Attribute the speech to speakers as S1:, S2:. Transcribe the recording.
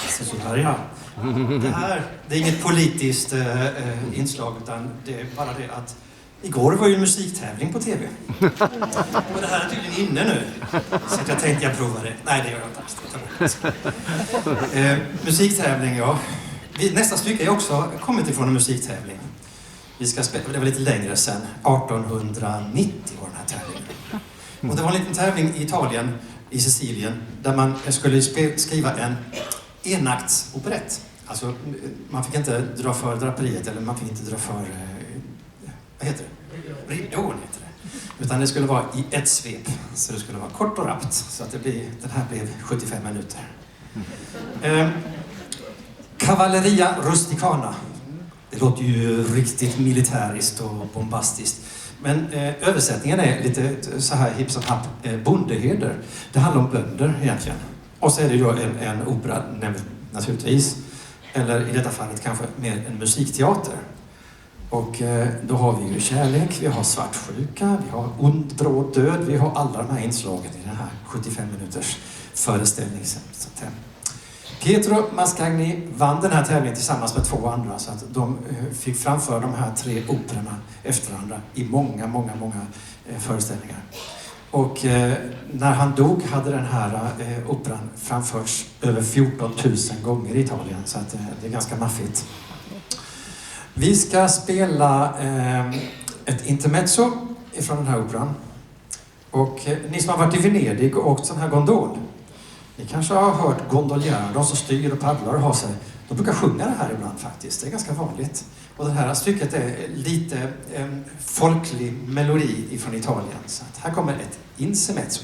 S1: Så här, ja. Det är inget politiskt inslag, utan det är bara det att igår var ju en musiktävling på TV. Och det här är tydligen inne nu. Så jag tänkte jag provar det. Nej, det gör jag inte. Musiktävling, ja. Nästa stycke är också kommit ifrån en musiktävling. Vi ska spela, det var lite längre sedan. 1890 var den här tävlingen. Och det var en liten tävling i Italien, i Sicilien, där man skulle skriva en enaktsoperett. Alltså, man fick inte dra för draperiet, eller man fick inte dra för... vad heter det? Ridån heter det. Utan det skulle vara i ett svep. Så det skulle vara kort och rappt. Så att den här blev 75 minuter. Cavalleria rusticana. Det låter ju riktigt militäriskt och bombastiskt. Men översättningen är lite så här hipp som happ, bondeherder. Det handlar om bönder egentligen. Och så är det ju en opera, naturligtvis. Eller i detta fallet kanske mer en musikteater. Och då har vi ju kärlek, vi har svartsjuka, vi har ond, bråd död. Vi har alla de här inslagen i den här 75 minuters föreställningen. Pietro Mascagni vann den här tävlingen tillsammans med 2 andra, så att de fick framföra de här 3 operorna efter varandra i många föreställningar. Och när han dog hade den här operan framförts över 14 000 gånger i Italien, så att det är ganska maffigt. Vi ska spela ett intermezzo ifrån den här operan. Och ni som har varit i Venedig och åkt sån här gondol, ni kanske har hört gondoljärer, de som styr och paddlar och har sig. De brukar sjunga det här ibland faktiskt, det är ganska vanligt. Och det här stycket är lite folklig melodi ifrån Italien. Så att här kommer ett intermezzo.